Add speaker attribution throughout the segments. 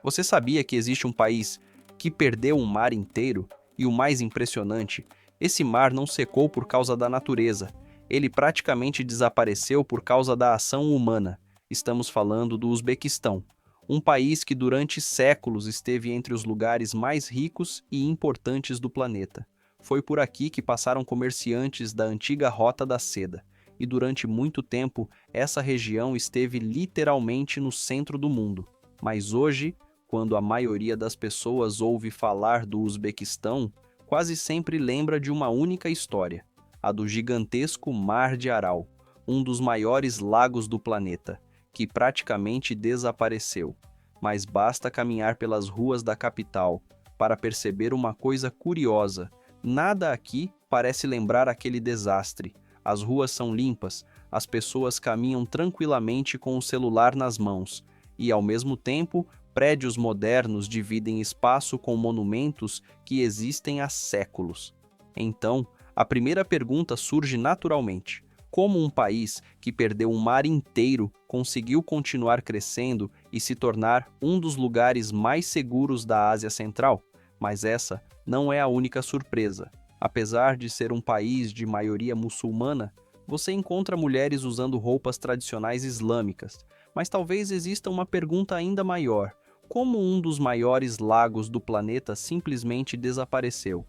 Speaker 1: Você sabia que existe um país que perdeu um mar inteiro? E o mais impressionante, esse mar não secou por causa da natureza. Ele praticamente desapareceu por causa da ação humana. Estamos falando do Uzbequistão, um país que durante séculos esteve entre os lugares mais ricos e importantes do planeta. Foi por aqui que passaram comerciantes da antiga Rota da Seda, e durante muito tempo essa região esteve literalmente no centro do mundo. Mas hoje, quando a maioria das pessoas ouve falar do Uzbequistão, quase sempre lembra de uma única história, a do gigantesco Mar de Aral, um dos maiores lagos do planeta, que praticamente desapareceu. Mas basta caminhar pelas ruas da capital para perceber uma coisa curiosa: nada aqui parece lembrar aquele desastre. As ruas são limpas, as pessoas caminham tranquilamente com o celular nas mãos, e ao mesmo tempo, prédios modernos dividem espaço com monumentos que existem há séculos. Então, a primeira pergunta surge naturalmente: como um país que perdeu um mar inteiro conseguiu continuar crescendo e se tornar um dos lugares mais seguros da Ásia Central? Mas essa não é a única surpresa. Apesar de ser um país de maioria muçulmana, você encontra mulheres usando roupas tradicionais islâmicas. Mas talvez exista uma pergunta ainda maior: como um dos maiores lagos do planeta simplesmente desapareceu?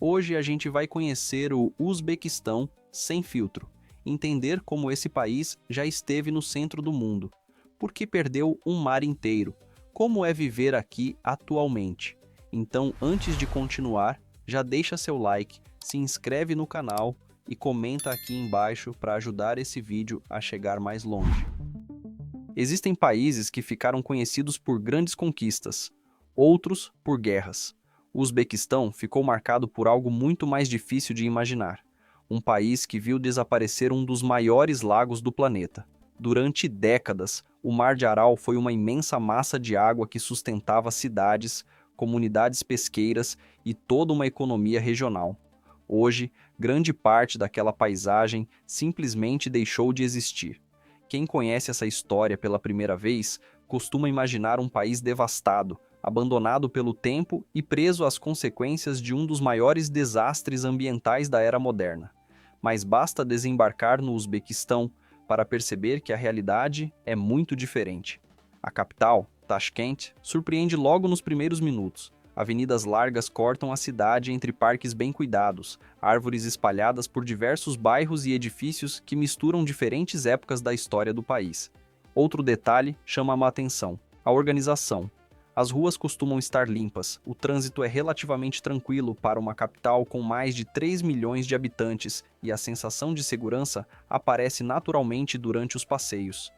Speaker 1: Hoje a gente vai conhecer o Uzbequistão sem filtro, entender como esse país já esteve no centro do mundo, por que perdeu um mar inteiro, como é viver aqui atualmente. Então, antes de continuar, já deixa seu like, se inscreve no canal e comenta aqui embaixo para ajudar esse vídeo a chegar mais longe. Existem países que ficaram conhecidos por grandes conquistas, outros por guerras. O Uzbequistão ficou marcado por algo muito mais difícil de imaginar: um país que viu desaparecer um dos maiores lagos do planeta. Durante décadas, o Mar de Aral foi uma imensa massa de água que sustentava cidades, comunidades pesqueiras e toda uma economia regional. Hoje, grande parte daquela paisagem simplesmente deixou de existir. Quem conhece essa história pela primeira vez costuma imaginar um país devastado, abandonado pelo tempo e preso às consequências de um dos maiores desastres ambientais da era moderna. Mas basta desembarcar no Uzbequistão para perceber que a realidade é muito diferente. A capital, Tashkent, surpreende logo nos primeiros minutos. Avenidas largas cortam a cidade entre parques bem cuidados, árvores espalhadas por diversos bairros e edifícios que misturam diferentes épocas da história do país. Outro detalhe chama a atenção: a organização. As ruas costumam estar limpas, o trânsito é relativamente tranquilo para uma capital com mais de 3 milhões de habitantes e a sensação de segurança aparece naturalmente durante os passeios.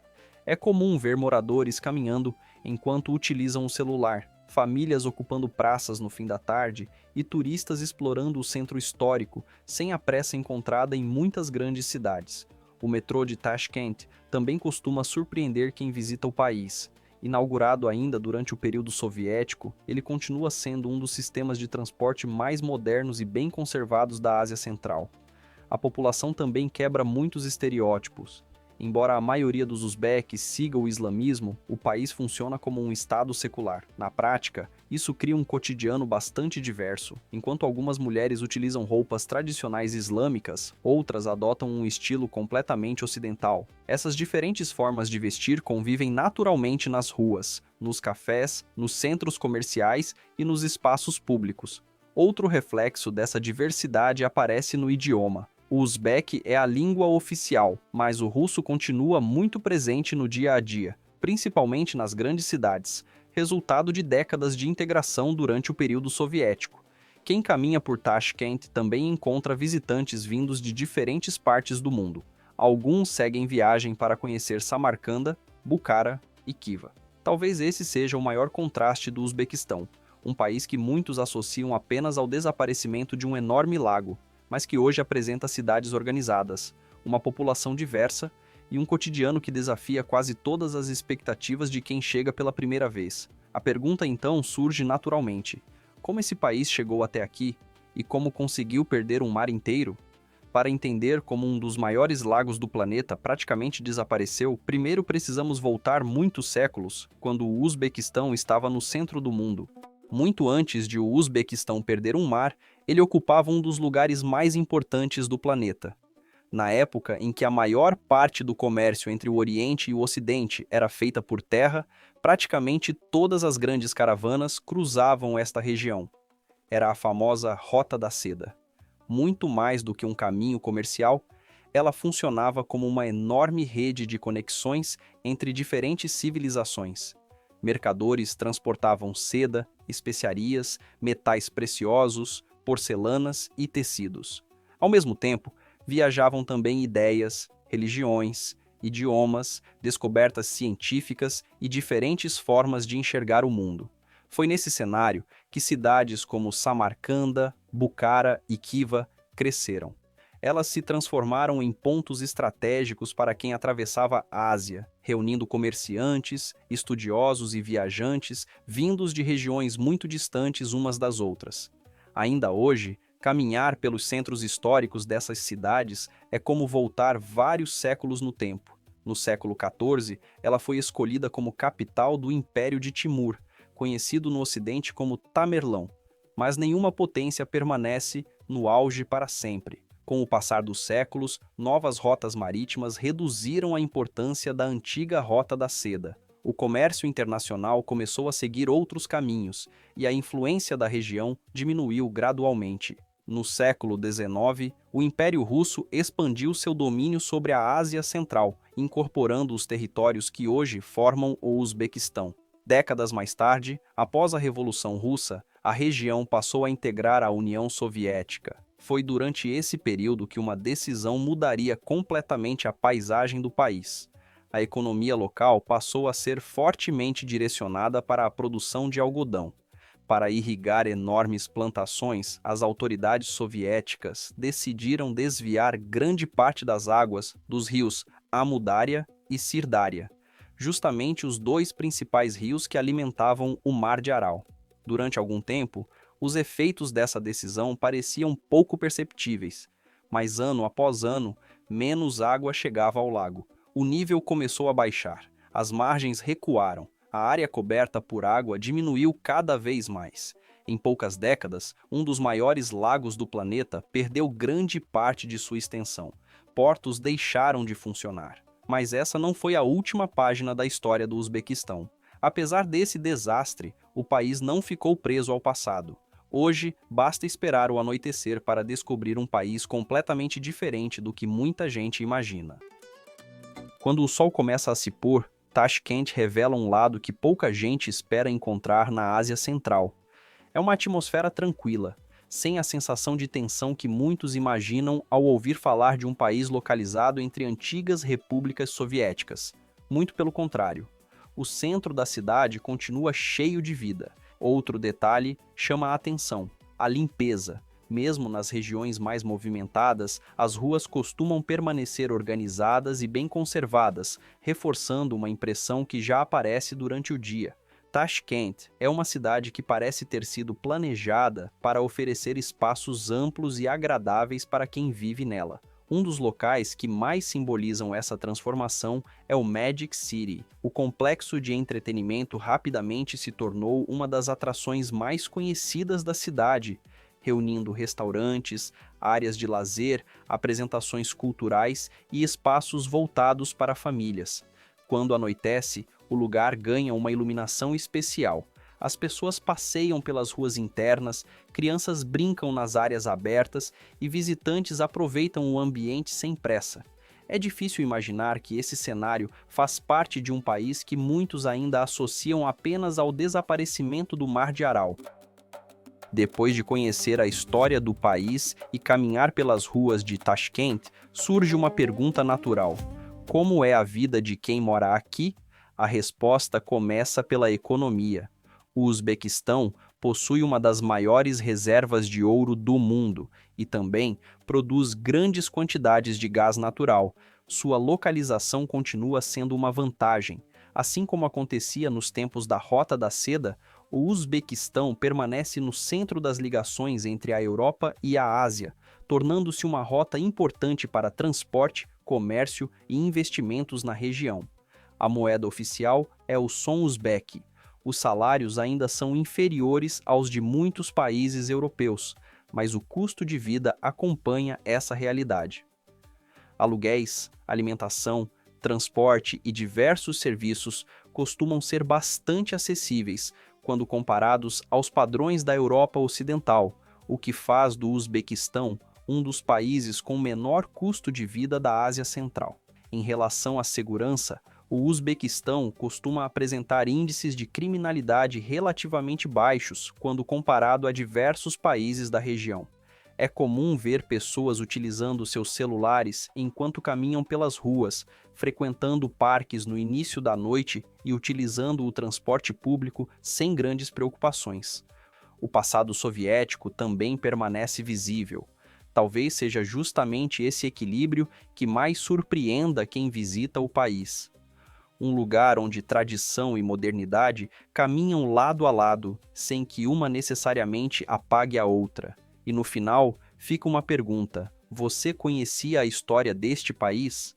Speaker 1: É comum ver moradores caminhando enquanto utilizam o celular, famílias ocupando praças no fim da tarde e turistas explorando o centro histórico sem a pressa encontrada em muitas grandes cidades. O metrô de Tashkent também costuma surpreender quem visita o país. Inaugurado ainda durante o período soviético, ele continua sendo um dos sistemas de transporte mais modernos e bem conservados da Ásia Central. A população também quebra muitos estereótipos. Embora a maioria dos uzbeques siga o islamismo, o país funciona como um estado secular. Na prática, isso cria um cotidiano bastante diverso. Enquanto algumas mulheres utilizam roupas tradicionais islâmicas, outras adotam um estilo completamente ocidental. Essas diferentes formas de vestir convivem naturalmente nas ruas, nos cafés, nos centros comerciais e nos espaços públicos. Outro reflexo dessa diversidade aparece no idioma. O uzbek é a língua oficial, mas o russo continua muito presente no dia a dia, principalmente nas grandes cidades, resultado de décadas de integração durante o período soviético. Quem caminha por Tashkent também encontra visitantes vindos de diferentes partes do mundo. Alguns seguem viagem para conhecer Samarcanda, Bukhara e Khiva. Talvez esse seja o maior contraste do Uzbequistão, um país que muitos associam apenas ao desaparecimento de um enorme lago, mas que hoje apresenta cidades organizadas, uma população diversa e um cotidiano que desafia quase todas as expectativas de quem chega pela primeira vez. A pergunta então surge naturalmente: como esse país chegou até aqui e como conseguiu perder um mar inteiro? Para entender como um dos maiores lagos do planeta praticamente desapareceu, primeiro precisamos voltar muitos séculos, quando o Uzbequistão estava no centro do mundo. Muito antes de o Uzbequistão perder um mar, ele ocupava um dos lugares mais importantes do planeta. Na época em que a maior parte do comércio entre o Oriente e o Ocidente era feita por terra, praticamente todas as grandes caravanas cruzavam esta região. Era a famosa Rota da Seda. Muito mais do que um caminho comercial, ela funcionava como uma enorme rede de conexões entre diferentes civilizações. Mercadores transportavam seda, especiarias, metais preciosos, porcelanas e tecidos. Ao mesmo tempo, viajavam também ideias, religiões, idiomas, descobertas científicas e diferentes formas de enxergar o mundo. Foi nesse cenário que cidades como Samarcanda, Bucara e Khiva cresceram. Elas se transformaram em pontos estratégicos para quem atravessava a Ásia, reunindo comerciantes, estudiosos e viajantes vindos de regiões muito distantes umas das outras. Ainda hoje, caminhar pelos centros históricos dessas cidades é como voltar vários séculos no tempo. No século XIV, ela foi escolhida como capital do Império de Timur, conhecido no Ocidente como Tamerlão, mas nenhuma potência permanece no auge para sempre. Com o passar dos séculos, novas rotas marítimas reduziram a importância da antiga Rota da Seda. O comércio internacional começou a seguir outros caminhos, e a influência da região diminuiu gradualmente. No século XIX, o Império Russo expandiu seu domínio sobre a Ásia Central, incorporando os territórios que hoje formam o Uzbequistão. Décadas mais tarde, após a Revolução Russa, a região passou a integrar a União Soviética. Foi durante esse período que uma decisão mudaria completamente a paisagem do país. A economia local passou a ser fortemente direcionada para a produção de algodão. Para irrigar enormes plantações, as autoridades soviéticas decidiram desviar grande parte das águas dos rios Amudária e Sirdária, justamente os dois principais rios que alimentavam o Mar de Aral. Durante algum tempo, os efeitos dessa decisão pareciam pouco perceptíveis, mas ano após ano, menos água chegava ao lago. O nível começou a baixar, as margens recuaram, a área coberta por água diminuiu cada vez mais. Em poucas décadas, um dos maiores lagos do planeta perdeu grande parte de sua extensão. Portos deixaram de funcionar. Mas essa não foi a última página da história do Uzbequistão. Apesar desse desastre, o país não ficou preso ao passado. Hoje, basta esperar o anoitecer para descobrir um país completamente diferente do que muita gente imagina. Quando o sol começa a se pôr, Tashkent revela um lado que pouca gente espera encontrar na Ásia Central. É uma atmosfera tranquila, sem a sensação de tensão que muitos imaginam ao ouvir falar de um país localizado entre antigas repúblicas soviéticas. Muito pelo contrário. O centro da cidade continua cheio de vida. Outro detalhe chama a atenção: a limpeza. Mesmo nas regiões mais movimentadas, as ruas costumam permanecer organizadas e bem conservadas, reforçando uma impressão que já aparece durante o dia. Tashkent é uma cidade que parece ter sido planejada para oferecer espaços amplos e agradáveis para quem vive nela. Um dos locais que mais simbolizam essa transformação é o Magic City. O complexo de entretenimento rapidamente se tornou uma das atrações mais conhecidas da cidade, reunindo restaurantes, áreas de lazer, apresentações culturais e espaços voltados para famílias. Quando anoitece, o lugar ganha uma iluminação especial. As pessoas passeiam pelas ruas internas, crianças brincam nas áreas abertas e visitantes aproveitam o ambiente sem pressa. É difícil imaginar que esse cenário faz parte de um país que muitos ainda associam apenas ao desaparecimento do Mar de Aral. Depois de conhecer a história do país e caminhar pelas ruas de Tashkent, surge uma pergunta natural: como é a vida de quem mora aqui? A resposta começa pela economia. O Uzbequistão possui uma das maiores reservas de ouro do mundo e também produz grandes quantidades de gás natural. Sua localização continua sendo uma vantagem. Assim como acontecia nos tempos da Rota da Seda, o Uzbequistão permanece no centro das ligações entre a Europa e a Ásia, tornando-se uma rota importante para transporte, comércio e investimentos na região. A moeda oficial é o som uzbek. Os salários ainda são inferiores aos de muitos países europeus, mas o custo de vida acompanha essa realidade. Aluguéis, alimentação, transporte e diversos serviços costumam ser bastante acessíveis quando comparados aos padrões da Europa Ocidental, o que faz do Uzbequistão um dos países com menor custo de vida da Ásia Central. Em relação à segurança, o Uzbequistão costuma apresentar índices de criminalidade relativamente baixos quando comparado a diversos países da região. É comum ver pessoas utilizando seus celulares enquanto caminham pelas ruas, frequentando parques no início da noite e utilizando o transporte público sem grandes preocupações. O passado soviético também permanece visível. Talvez seja justamente esse equilíbrio que mais surpreenda quem visita o país. Um lugar onde tradição e modernidade caminham lado a lado, sem que uma necessariamente apague a outra. E no final, fica uma pergunta: você conhecia a história deste país?